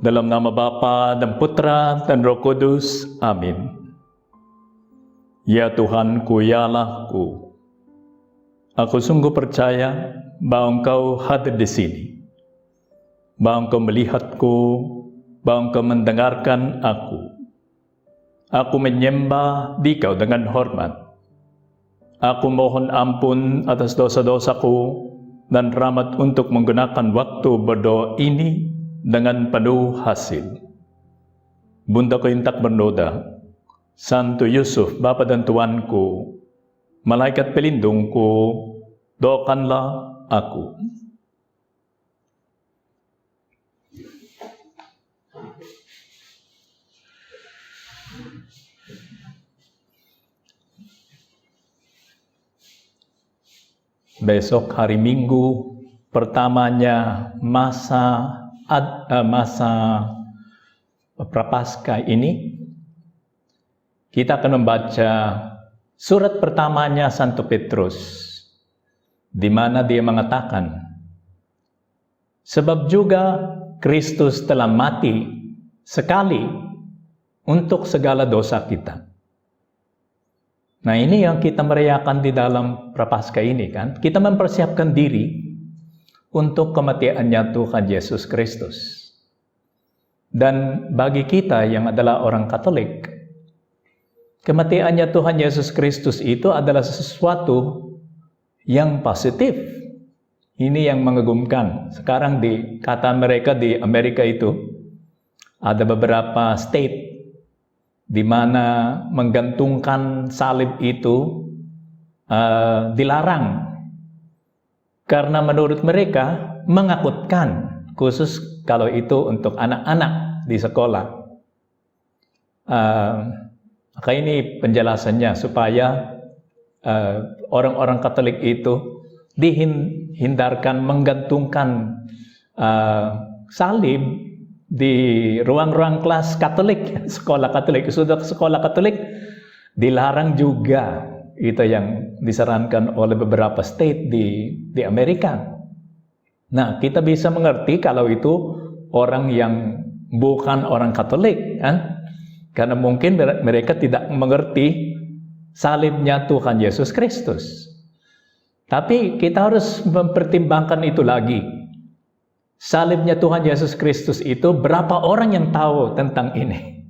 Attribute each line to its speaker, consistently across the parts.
Speaker 1: Dalam nama Bapa dan Putra dan Roh Kudus. Amin. Ya Tuhanku, ya Allahku, aku sungguh percaya bahwa Engkau hadir di sini, bahwa Engkau melihatku, bahwa Engkau mendengarkan aku. Aku menyembah Dikau dengan hormat. Aku mohon ampun atas dosa-dosaku dan rahmat untuk menggunakan waktu berdoa ini dengan penuh hasil. Bundaku yang tak bernoda, Santo Yusuf, Bapa dan Tuanku, malaikat pelindungku, doakanlah aku. Besok hari Minggu pertamanya masa Prapaskah ini, kita akan membaca surat pertamanya Santo Petrus, di mana dia mengatakan, sebab juga Kristus telah mati sekali untuk segala dosa kita. Nah, ini yang kita merayakan di dalam Prapaskah ini kan. Kita mempersiapkan diri untuk kematiannya Tuhan Yesus Kristus. Dan bagi kita yang adalah orang Katolik, kematiannya Tuhan Yesus Kristus itu adalah sesuatu yang positif. Ini yang mengagumkan. Sekarang kata mereka di Amerika itu, ada beberapa state di mana menggantungkan salib itu dilarang. Karena menurut mereka menakutkan, khusus kalau itu untuk anak-anak di sekolah. Maka ini penjelasannya supaya orang-orang Katolik itu dihindarkan menggantungkan salib di ruang-ruang kelas Katolik, sekolah Katolik. Sudah sekolah Katolik dilarang juga. Itu yang disarankan oleh beberapa state di Amerika. Nah, kita bisa mengerti kalau itu orang yang bukan orang Katolik, kan? Karena mungkin mereka tidak mengerti salibnya Tuhan Yesus Kristus. Tapi kita harus mempertimbangkan itu lagi. Salibnya Tuhan Yesus Kristus itu, berapa orang yang tahu tentang ini?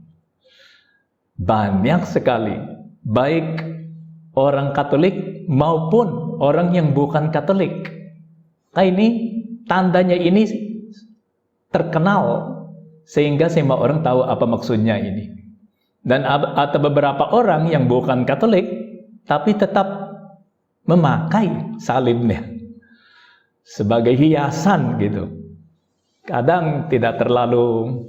Speaker 1: Banyak sekali. Baik orang Katolik maupun orang yang bukan Katolik. Nah, ini tandanya ini terkenal sehingga semua orang tahu apa maksudnya ini. Dan ada beberapa orang yang bukan Katolik tapi tetap memakai salibnya sebagai hiasan gitu. Kadang tidak terlalu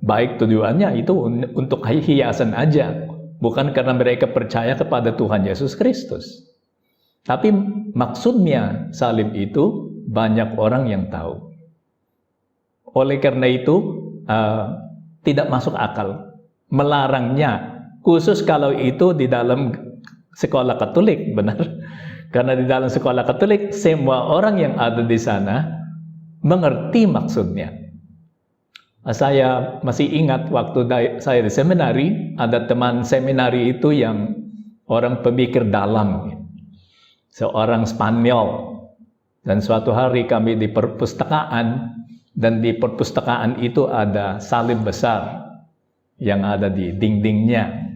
Speaker 1: baik tujuannya, itu untuk hiasan aja, bukan karena mereka percaya kepada Tuhan Yesus Kristus. Tapi maksudnya salib itu banyak orang yang tahu. Oleh karena itu tidak masuk akal melarangnya, khusus kalau itu di dalam sekolah Katolik, benar? Karena di dalam sekolah Katolik semua orang yang ada di sana mengerti maksudnya. Saya masih ingat waktu saya di seminari, ada teman seminari itu yang orang pemikir dalam, seorang Spanyol. Dan suatu hari kami di perpustakaan, dan di perpustakaan itu ada salib besar yang ada di dindingnya.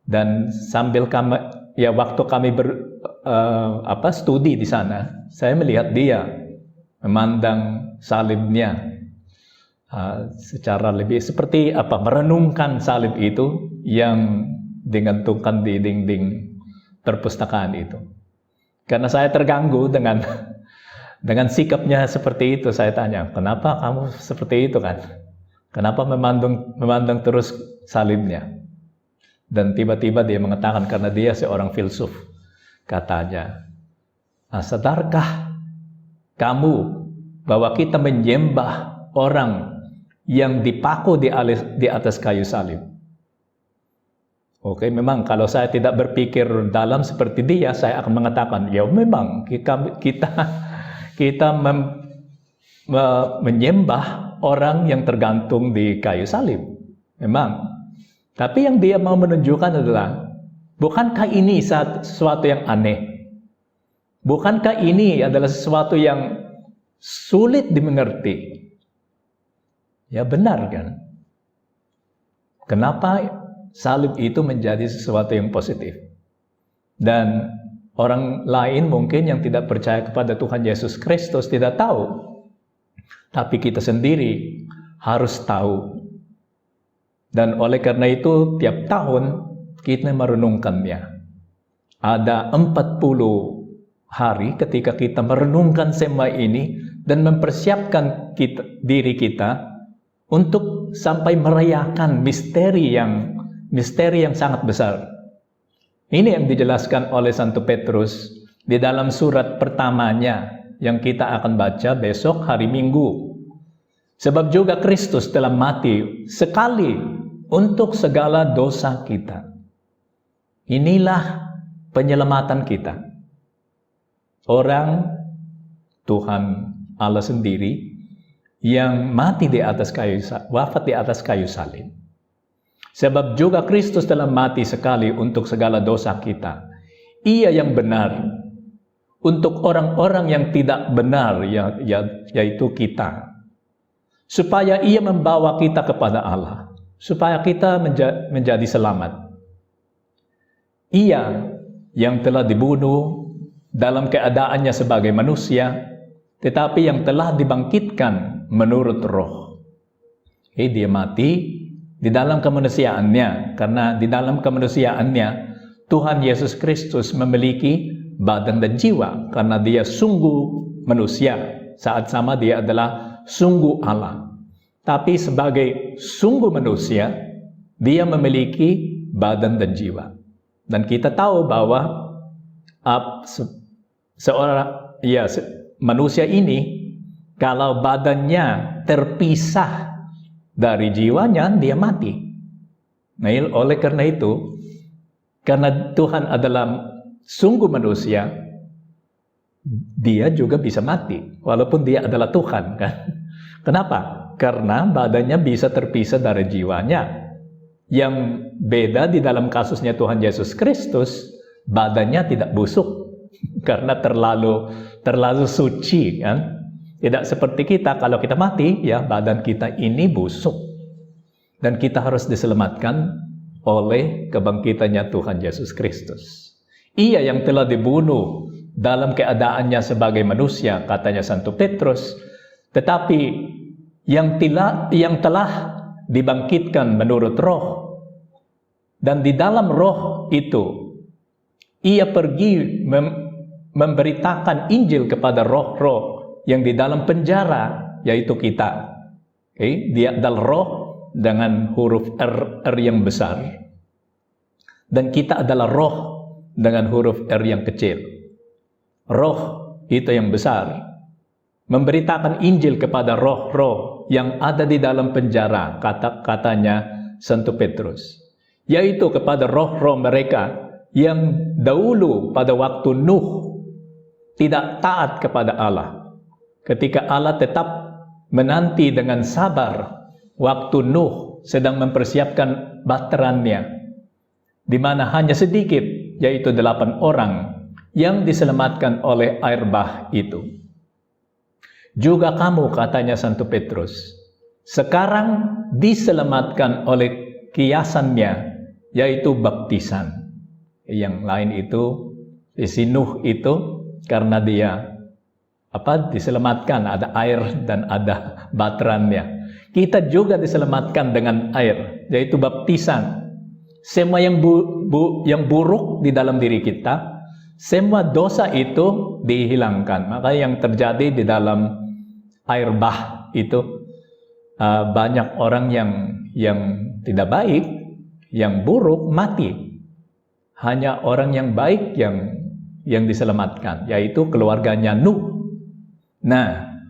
Speaker 1: Dan sambil waktu kami studi di sana, saya melihat dia memandang salibnya secara lebih seperti merenungkan salib itu yang digantungkan di dinding perpustakaan itu. Karena saya terganggu dengan sikapnya seperti itu, saya tanya, kenapa kamu seperti itu kan? Kenapa memandang terus salibnya? Dan tiba-tiba dia mengatakan, karena dia seorang filsuf, katanya, sadarkah kamu bahwa kita menyembah orang yang dipaku di atas kayu salib? Oke, memang kalau saya tidak berpikir dalam seperti dia, saya akan mengatakan, ya memang kita menyembah orang yang tergantung di kayu salib. Memang. Tapi yang dia mau menunjukkan adalah, bukankah ini sesuatu yang aneh? Bukankah ini adalah sesuatu yang sulit dimengerti? Ya benar kan? Kenapa salib itu menjadi sesuatu yang positif? Dan orang lain mungkin yang tidak percaya kepada Tuhan Yesus Kristus tidak tahu. Tapi kita sendiri harus tahu. Dan oleh karena itu, tiap tahun kita merenungkannya. Ada 40 hari ketika kita merenungkan semua ini dan mempersiapkan diri kita untuk sampai merayakan misteri yang sangat besar. Ini yang dijelaskan oleh Santo Petrus di dalam surat pertamanya yang kita akan baca besok hari Minggu. Sebab juga Kristus telah mati sekali untuk segala dosa kita. Inilah penyelamatan kita. Orang Tuhan Allah sendiri yang mati di atas wafat di atas kayu salib. Sebab juga Kristus telah mati sekali untuk segala dosa kita. Ia yang benar untuk orang-orang yang tidak benar, yaitu kita. Supaya ia membawa kita kepada Allah. Supaya kita menjadi selamat. Ia yang telah dibunuh dalam keadaannya sebagai manusia, tetapi yang telah dibangkitkan menurut roh. Dia mati di dalam kemanusiaannya, karena di dalam kemanusiaannya Tuhan Yesus Kristus memiliki badan dan jiwa, karena dia sungguh manusia, saat sama dia adalah sungguh Allah. Tapi sebagai sungguh manusia, dia memiliki badan dan jiwa. Dan kita tahu bahwa manusia ini, kalau badannya terpisah dari jiwanya, dia mati. Nah, oleh karena itu, karena Tuhan adalah sungguh manusia, dia juga bisa mati, walaupun dia adalah Tuhan, kan? Kenapa? Karena badannya bisa terpisah dari jiwanya. Yang beda di dalam kasusnya Tuhan Yesus Kristus, badannya tidak busuk karena terlalu suci, kan? Tidak seperti kita, kalau kita mati, ya badan kita ini busuk. Dan kita harus diselamatkan oleh kebangkitannya Tuhan Yesus Kristus. Ia yang telah dibunuh dalam keadaannya sebagai manusia, katanya Santo Petrus, tetapi yang telah dibangkitkan menurut roh. Dan di dalam roh itu, ia pergi memberitakan Injil kepada roh-roh yang di dalam penjara, yaitu kita. Dia adalah roh dengan huruf R yang besar. Dan kita adalah roh dengan huruf R yang kecil. Roh itu yang besar. Memberitakan Injil kepada roh-roh yang ada di dalam penjara, katanya Santo Petrus. Yaitu kepada roh-roh mereka yang dahulu pada waktu Nuh tidak taat kepada Allah. Ketika Allah tetap menanti dengan sabar waktu Nuh sedang mempersiapkan bahterannya, di mana hanya sedikit, yaitu 8 orang yang diselamatkan oleh air bah itu. Juga kamu, katanya Santo Petrus, sekarang diselamatkan oleh kiasannya, yaitu baptisan. Yang lain itu, si Nuh itu, karena dia diselamatkan, ada air dan ada baterannya. Kita juga diselamatkan dengan air, yaitu baptisan. Semua yang buruk di dalam diri kita, semua dosa itu dihilangkan. Maka yang terjadi di dalam air bah itu, banyak orang yang tidak baik, yang buruk mati. Hanya orang yang baik yang diselamatkan, yaitu keluarganya Nuh. Nah,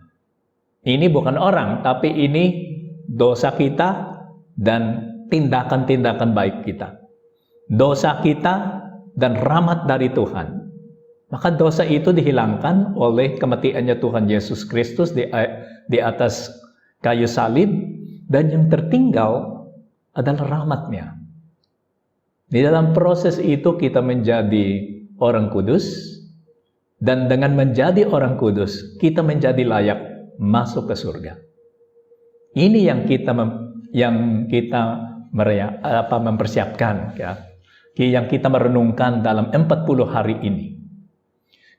Speaker 1: ini bukan orang, tapi ini dosa kita dan tindakan-tindakan baik kita. Dosa kita dan rahmat dari Tuhan. Maka dosa itu dihilangkan oleh kematiannya Tuhan Yesus Kristus di atas kayu salib, dan yang tertinggal adalah rahmat-Nya. Di dalam proses itu kita menjadi orang kudus, dan dengan menjadi orang kudus, kita menjadi layak masuk ke surga. Ini yang kita mempersiapkan, ya, yang kita merenungkan dalam 40 hari ini.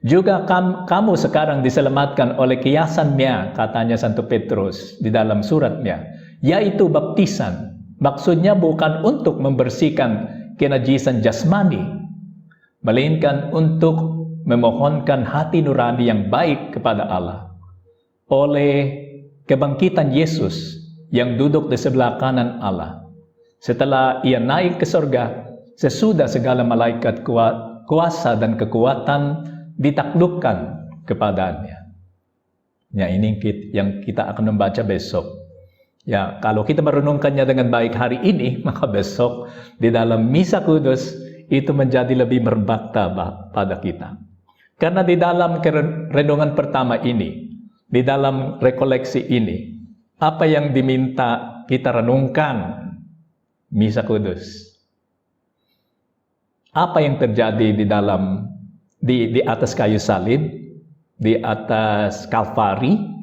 Speaker 1: Juga kamu sekarang diselamatkan oleh kiasan-Nya, katanya Santo Petrus di dalam suratnya, yaitu baptisan. Maksudnya bukan untuk membersihkan kenajisan jasmani, melainkan untuk memohonkan hati nurani yang baik kepada Allah oleh kebangkitan Yesus yang duduk di sebelah kanan Allah. Setelah Ia naik ke surga, sesudah segala malaikat kuasa dan kekuatan ditaklukkan kepadanya. Ya, ini yang kita akan membaca besok. Ya, kalau kita merenungkannya dengan baik hari ini, maka besok di dalam Misa Kudus itu menjadi lebih berbakta pada kita. Karena di dalam renungan pertama ini, di dalam rekoleksi ini, apa yang diminta kita renungkan Misa Kudus? Apa yang terjadi di atas kayu salib, di atas Kalvari,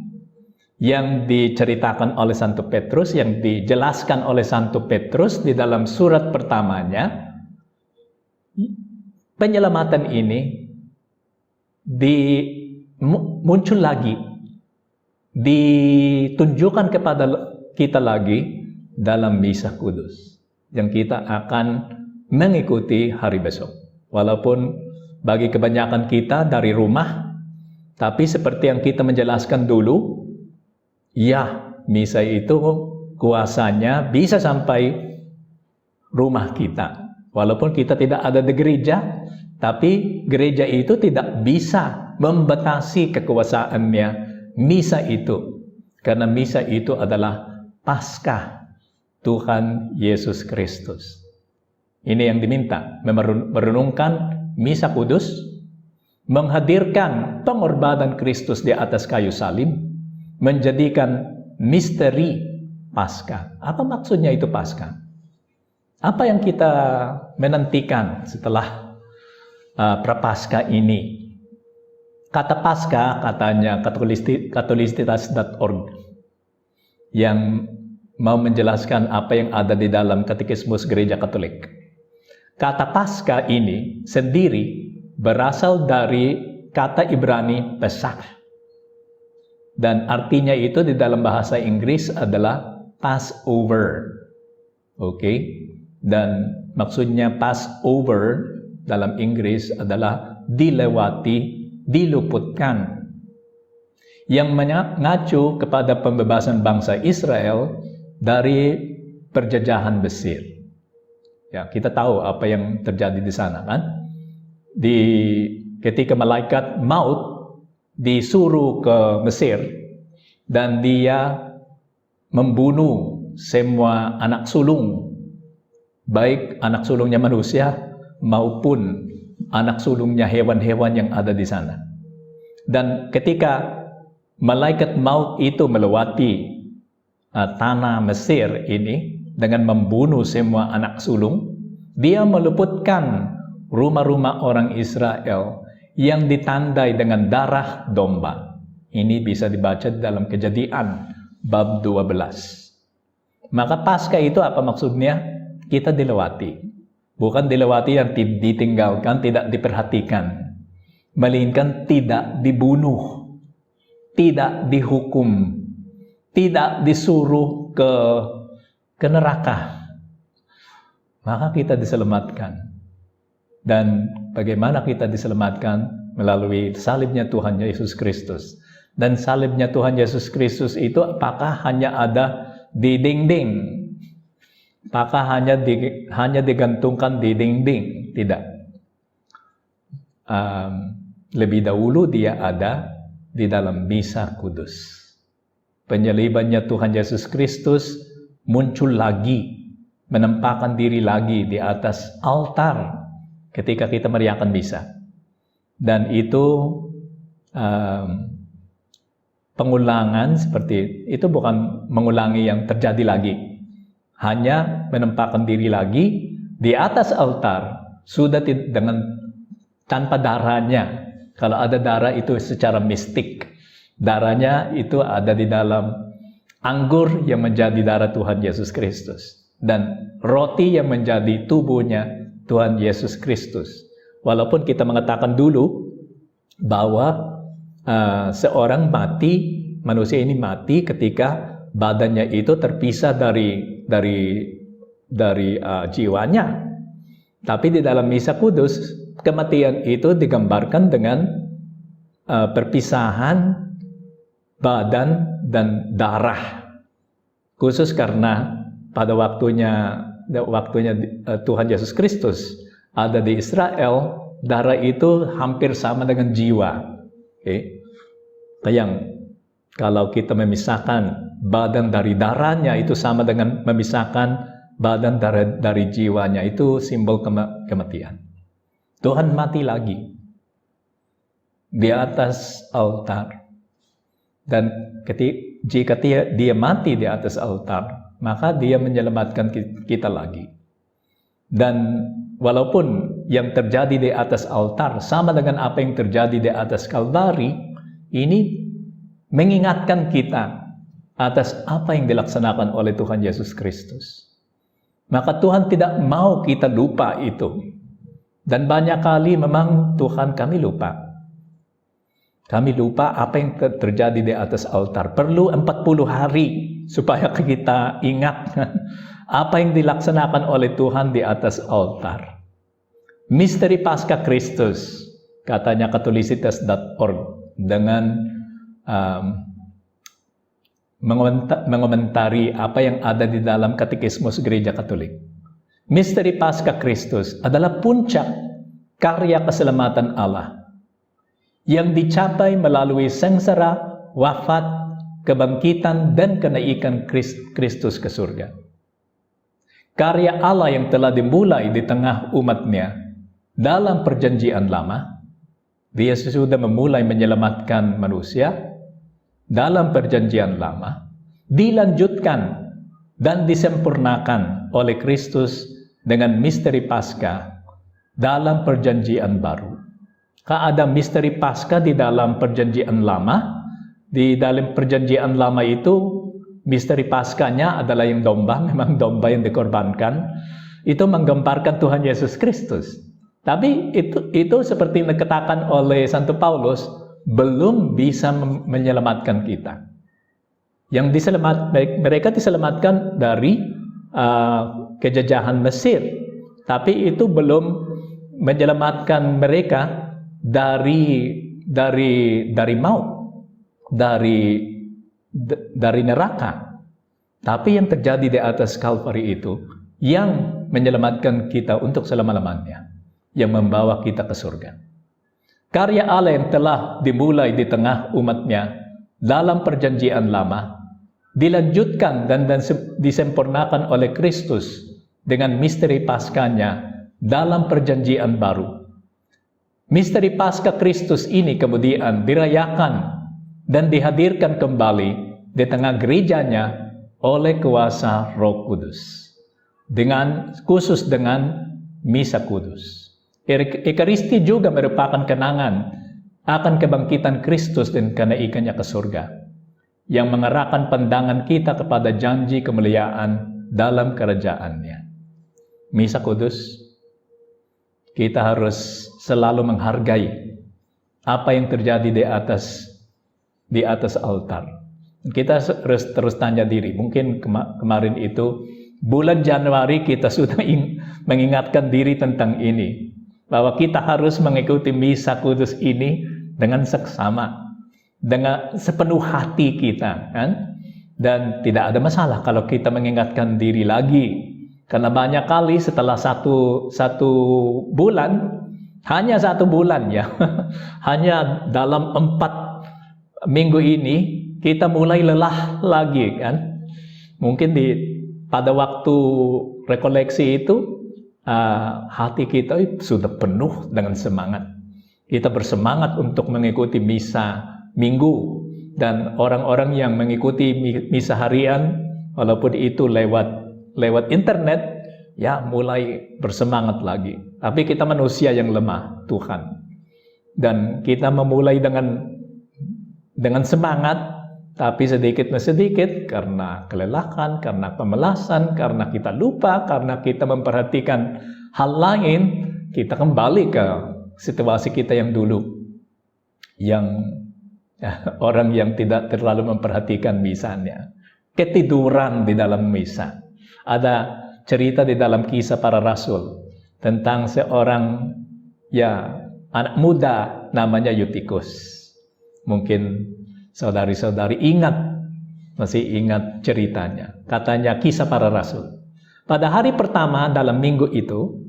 Speaker 1: yang diceritakan oleh Santo Petrus, yang dijelaskan oleh Santo Petrus di dalam surat pertamanya. Penyelamatan ini muncul lagi, ditunjukkan kepada kita lagi dalam Misa Kudus yang kita akan mengikuti hari besok. Walaupun bagi kebanyakan kita dari rumah, tapi seperti yang kita menjelaskan dulu, ya, misa itu kuasanya bisa sampai rumah kita. Walaupun kita tidak ada di gereja, tapi gereja itu tidak bisa membatasi kekuasaannya misa itu. Karena misa itu adalah Paskah Tuhan Yesus Kristus. Ini yang diminta, merenungkan Misa Kudus, menghadirkan pengorbanan Kristus di atas kayu salib, menjadikan misteri Paskah. Apa maksudnya itu Paskah? Apa yang kita menantikan setelah Prapaskah ini? Kata Paskah, katanya katolisitas.org, yang mau menjelaskan apa yang ada di dalam Katekismus Gereja Katolik. Kata Paskah ini sendiri berasal dari kata Ibrani Pesach, dan artinya itu di dalam bahasa Inggris adalah Passover. Oke? Dan maksudnya Passover dalam Inggris adalah dilewati, diluputkan, yang mengacu kepada pembebasan bangsa Israel dari penjajahan Mesir. Ya, kita tahu apa yang terjadi di sana, kan? Ketika malaikat maut disuruh ke Mesir, dan dia membunuh semua anak sulung, baik anak sulungnya manusia maupun anak sulungnya hewan-hewan yang ada di sana. Dan ketika malaikat maut itu melewati tanah Mesir ini dengan membunuh semua anak sulung, dia meluputkan rumah-rumah orang Israel yang ditandai dengan darah domba. Ini bisa dibaca dalam Kejadian bab 12. Maka Paskah itu apa maksudnya? Kita dilewati. Bukan dilewati yang ditinggalkan, tidak diperhatikan, melainkan tidak dibunuh, tidak dihukum, tidak disuruh ke neraka. Maka kita diselamatkan. Dan bagaimana kita diselamatkan? Melalui salibnya Tuhan Yesus Kristus. Dan salibnya Tuhan Yesus Kristus itu apakah hanya ada di dinding? Apakah hanya digantungkan di dinding? Tidak. Lebih dahulu dia ada di dalam Misa Kudus. Penyalibannya Tuhan Yesus Kristus muncul lagi, menempatkan diri lagi di atas altar ketika kita meriakan misa. Dan itu pengulangan seperti itu, bukan mengulangi yang terjadi lagi. Hanya menempatkan diri lagi di atas altar, sudah dengan tanpa darahnya. Kalau ada darah itu secara mistik. Darahnya itu ada di dalam anggur yang menjadi darah Tuhan Yesus Kristus. Dan roti yang menjadi tubuhnya Tuhan Yesus Kristus. Walaupun kita mengatakan dulu bahwa seorang mati, manusia ini mati ketika badannya itu terpisah dari jiwanya. Tapi di dalam Misa Kudus, kematian itu digambarkan dengan perpisahan badan dan darah. Khusus karena pada waktunya Tuhan Yesus Kristus ada di Israel, darah itu hampir sama dengan jiwa. Okay? Kalau kita memisahkan badan dari darahnya, itu sama dengan memisahkan badan dari jiwanya. Itu simbol kematian. Tuhan mati lagi di atas altar. Dan jika dia mati di atas altar, maka dia menyelamatkan kita lagi. Dan walaupun yang terjadi di atas altar sama dengan apa yang terjadi di atas Kalvari, ini mengingatkan kita atas apa yang dilaksanakan oleh Tuhan Yesus Kristus. Maka Tuhan tidak mau kita lupa itu. Dan banyak kali memang Tuhan kami lupa. Kami lupa apa yang terjadi di atas altar. Perlu 40 hari supaya kita ingat apa yang dilaksanakan oleh Tuhan di atas altar. Misteri Paskah Kristus, katanya katolisitas.org, dengan mengomentari apa yang ada di dalam Katekismus Gereja Katolik. Misteri Paskah Kristus adalah puncak karya keselamatan Allah yang dicapai melalui sengsara, wafat, kebangkitan, dan kenaikan Kristus ke surga. Karya Allah yang telah dimulai di tengah umatnya dalam perjanjian lama, Dia sudah memulai menyelamatkan manusia dalam perjanjian lama, dilanjutkan dan disempurnakan oleh Kristus dengan misteri Paskah dalam perjanjian baru. Ada misteri Paskah di dalam perjanjian lama. Di dalam perjanjian lama itu, misteri Paskahnya adalah yang domba, memang domba yang dikorbankan. Itu menggambarkan Tuhan Yesus Kristus. Tapi itu seperti dikatakan oleh Santo Paulus, belum bisa menyelamatkan kita. Mereka diselamatkan dari kejajahan Mesir, tapi itu belum menyelamatkan mereka dari maut, dari neraka. Tapi yang terjadi di atas Kalvari itu yang menyelamatkan kita untuk selama-lamanya, yang membawa kita ke surga. Karya Allah yang telah dimulai di tengah umatnya dalam perjanjian lama, dilanjutkan dan disempurnakan oleh Kristus dengan misteri Paskahnya dalam perjanjian baru. Misteri Paskah Kristus ini kemudian dirayakan dan dihadirkan kembali di tengah gerejanya oleh kuasa Roh Kudus, khusus dengan Misa Kudus. Ekaristi juga merupakan kenangan akan kebangkitan Kristus dan kenaikannya ke surga, yang mengarahkan pandangan kita kepada janji kemuliaan dalam kerajaannya. Misa Kudus, kita harus selalu menghargai apa yang terjadi di atas altar. Kita harus terus tanya diri. Mungkin kemarin itu bulan Januari kita sudah mengingatkan diri tentang ini, bahwa kita harus mengikuti Misa Kudus ini dengan seksama, dengan sepenuh hati kita, kan? Dan tidak ada masalah kalau kita mengingatkan diri lagi. Karena banyak kali setelah satu bulan, hanya 1 bulan ya, hanya dalam 4 minggu ini kita mulai lelah lagi, kan? Mungkin pada waktu rekoleksi itu hati kita sudah penuh dengan semangat. Kita bersemangat untuk mengikuti misa minggu dan orang-orang yang mengikuti misa harian, walaupun itu lewat internet, ya mulai bersemangat lagi. Tapi kita manusia yang lemah, Tuhan. Dan kita memulai dengan semangat, tapi sedikit demi sedikit karena kelelahan, karena pemalasan, karena kita lupa, karena kita memperhatikan hal lain, kita kembali ke situasi kita yang dulu, yang orang yang tidak terlalu memperhatikan misanya, ketiduran di dalam misa. Ada cerita di dalam Kisah Para Rasul tentang seorang anak muda namanya Eutikus. Mungkin saudari-saudari masih ingat ceritanya. Katanya Kisah Para Rasul. Pada hari pertama dalam minggu itu,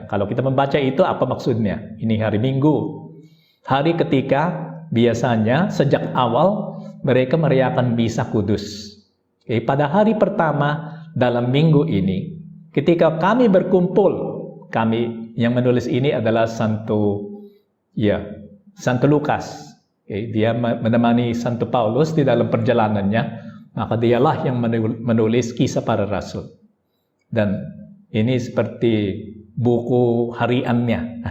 Speaker 1: kalau kita membaca itu apa maksudnya? Ini hari Minggu. Hari ketika biasanya sejak awal mereka merayakan misa kudus. Pada hari pertama dalam minggu ini, ketika kami berkumpul, kami yang menulis ini adalah Santo Lukas. Dia menemani Santo Paulus di dalam perjalanannya, maka dialah yang menulis Kisah Para Rasul. Dan ini seperti buku hariannya.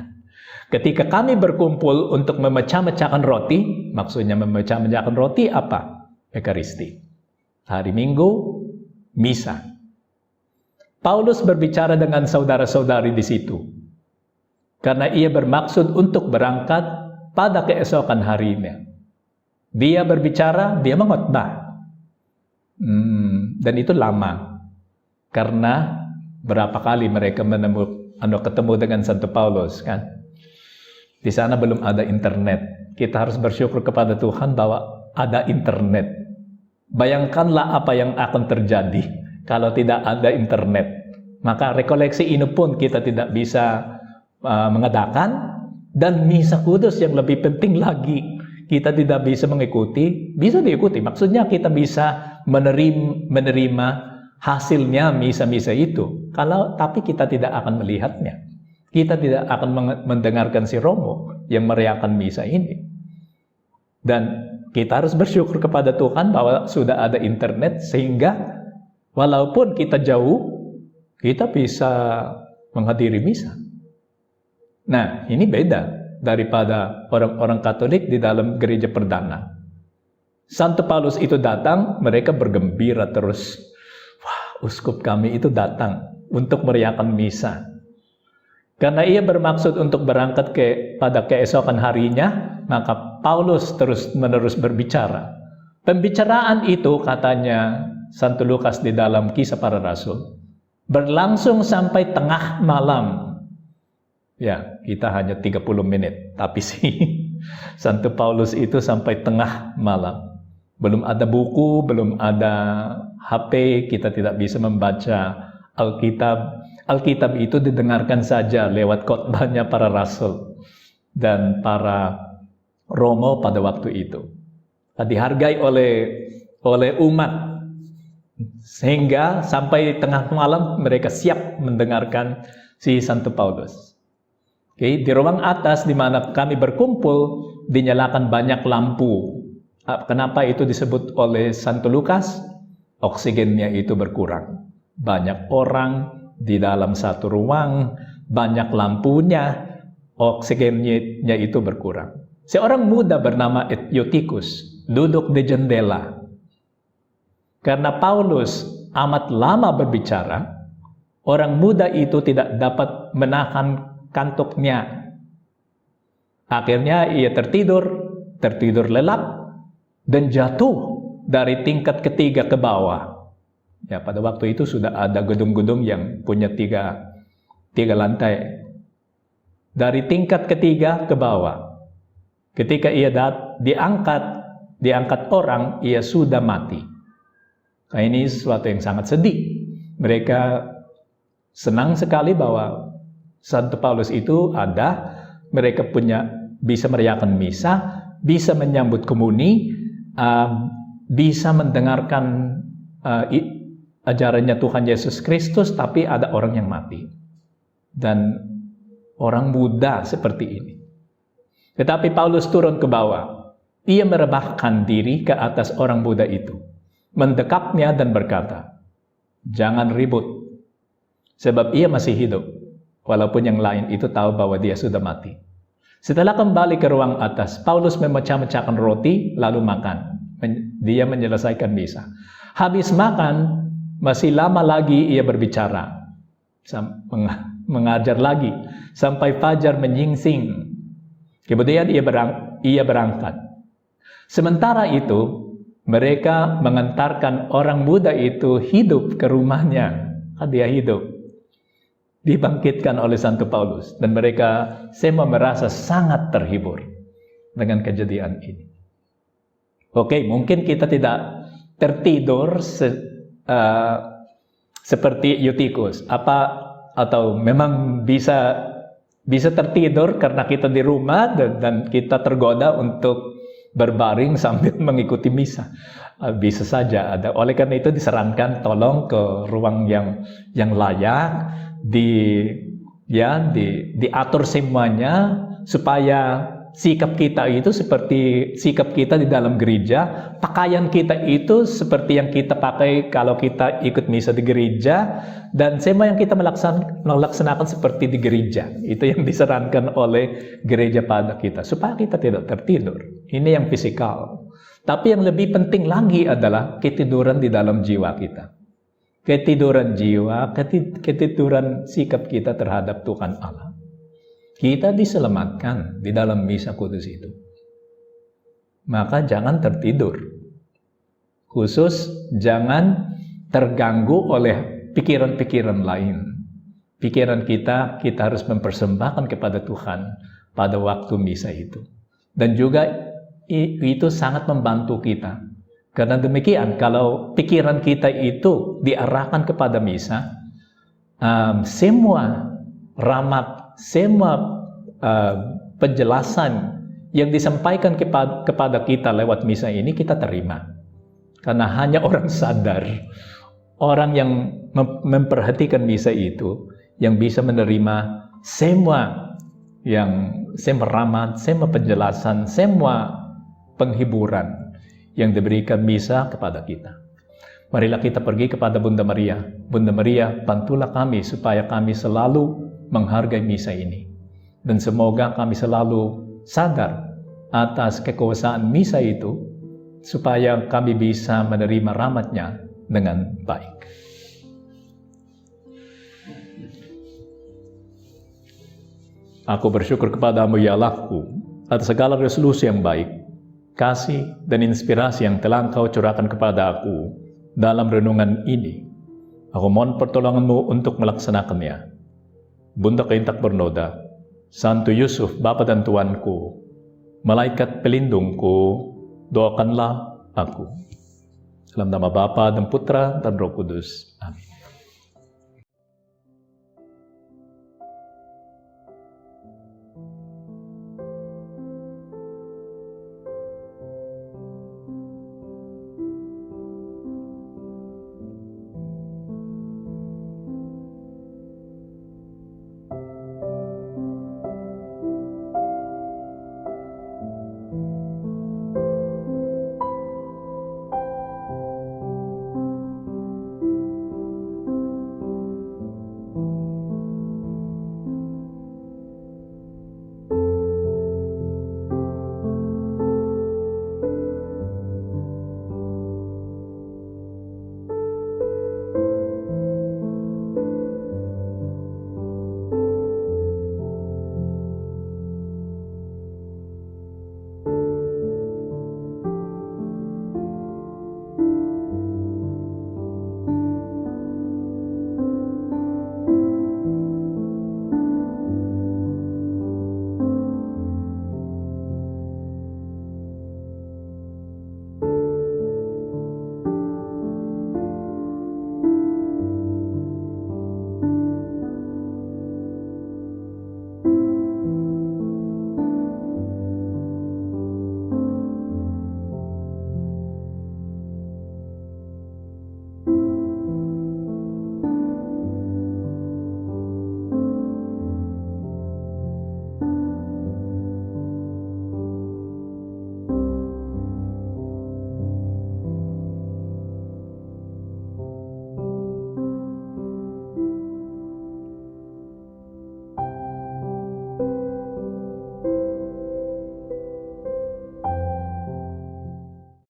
Speaker 1: Ketika kami berkumpul untuk memecah-mecahkan roti, maksudnya memecah-mecahkan roti apa? Ekaristi. Hari Minggu, misa. Paulus berbicara dengan saudara-saudari di situ. Karena ia bermaksud untuk berangkat pada keesokan harinya. Dia berbicara, dia mengkhotbah. Dan itu lama. Karena berapa kali mereka ketemu dengan Santo Paulus, kan? Di sana belum ada internet. Kita harus bersyukur kepada Tuhan bahwa ada internet. Bayangkanlah apa yang akan terjadi kalau tidak ada internet. Maka rekoleksi ini pun kita tidak bisa mengadakan, dan misa kudus yang lebih penting lagi kita tidak bisa mengikuti. Bisa diikuti, maksudnya kita bisa menerima hasilnya misa-misa itu. Tapi kita tidak akan melihatnya. Kita tidak akan mendengarkan si Romo yang merayakan misa ini. Dan kita harus bersyukur kepada Tuhan bahwa sudah ada internet, sehingga walaupun kita jauh, kita bisa menghadiri misa. Nah, ini beda daripada orang-orang Katolik di dalam gereja perdana. Santo Paulus itu datang, mereka bergembira terus. Wah, uskup kami itu datang untuk merayakan misa. Karena ia bermaksud untuk berangkat pada keesokan harinya, maka Paulus terus-menerus berbicara. Pembicaraan itu, katanya Santo Lukas di dalam Kisah Para Rasul, berlangsung sampai tengah malam. Kita hanya 30 menit, tapi Santo Paulus itu sampai tengah malam. Belum ada buku, belum ada HP, kita tidak bisa membaca Alkitab. Alkitab itu didengarkan saja lewat khotbahnya para rasul dan para Romo pada waktu itu. Dihargai oleh umat, sehingga sampai tengah malam mereka siap mendengarkan si Santo Paulus. Di ruang atas di mana kami berkumpul dinyalakan banyak lampu. Kenapa itu disebut oleh Santo Lukas? Oksigennya itu berkurang. Banyak orang di dalam satu ruang, banyak lampunya, oksigennya itu berkurang. Seorang muda bernama Eutikus duduk di jendela. Karena Paulus amat lama berbicara, orang muda itu tidak dapat menahan kantuknya. Akhirnya ia tertidur lelap, dan jatuh dari tingkat ketiga ke bawah. Pada waktu itu sudah ada gedung-gedung yang punya tiga lantai. Dari tingkat ketiga ke bawah. Ketika ia diangkat orang, ia sudah mati. Nah, ini sesuatu yang sangat sedih. Mereka senang sekali bahwa Santo Paulus itu ada, mereka bisa merayakan misa, bisa menyambut komuni, bisa mendengarkan ajarannya Tuhan Yesus Kristus, tapi ada orang yang mati. Dan orang muda seperti ini. Tetapi Paulus turun ke bawah. Ia merebahkan diri ke atas orang muda itu, mendekapnya dan berkata, "Jangan ribut, sebab ia masih hidup, walaupun yang lain itu tahu bahwa dia sudah mati." Setelah kembali ke ruang atas, Paulus memecah-mecahkan roti, lalu makan. Dia menyelesaikan misa. Habis makan, masih lama lagi ia berbicara, mengajar lagi, sampai fajar menyingsing. Kemudian ia berangkat. Sementara itu, mereka mengantarkan orang muda itu hidup ke rumahnya. Dia hidup. Dibangkitkan oleh Santo Paulus. Dan mereka semua merasa sangat terhibur dengan kejadian ini. Oke, mungkin kita tidak tertidur seperti Eutikus. Atau memang bisa tertidur karena kita di rumah dan kita tergoda untuk berbaring sambil mengikuti misa. Bisa saja ada. Oleh karena itu disarankan tolong ke ruang yang layak, diatur semuanya supaya sikap kita itu seperti sikap kita di dalam gereja, pakaian kita itu seperti yang kita pakai kalau kita ikut misa di gereja, dan semua yang kita melaksanakan seperti di gereja. Itu yang disarankan oleh gereja pada kita, supaya kita tidak tertidur. Ini yang fisikal. Tapi yang lebih penting lagi adalah ketiduran di dalam jiwa kita. Ketiduran jiwa, ketiduran sikap kita terhadap Tuhan Allah. Kita diselamatkan di dalam misa kudus itu. Maka jangan tertidur. Khusus jangan terganggu oleh pikiran-pikiran lain. Pikiran kita harus mempersembahkan kepada Tuhan pada waktu misa itu. Dan juga itu sangat membantu kita. Karena demikian, kalau pikiran kita itu diarahkan kepada misa, semua rahmat, semua penjelasan yang disampaikan kepada kita lewat misa ini kita terima. Karena hanya orang sadar, orang yang memperhatikan misa itu, yang bisa menerima semua rahmat, semua penjelasan, semua penghiburan yang diberikan misa kepada kita. Marilah kita pergi kepada Bunda Maria. Bunda Maria, bantulah kami supaya kami selalu menghargai misa ini. Dan semoga kami selalu sadar atas kekuasaan misa itu, supaya kami bisa menerima rahmat-Nya dengan baik. Aku bersyukur kepadamu ya Allahku atas segala resolusi yang baik, kasih dan inspirasi yang telah Engkau curahkan kepada aku dalam renungan ini. Aku mohon pertolongan-Mu untuk melaksanakannya. Bunda Kaintak Bernoda, Santo Yusuf, Bapa dan Tuanku, Malaikat pelindungku, doakanlah aku. Dalam nama Bapa dan Putra dan Roh Kudus.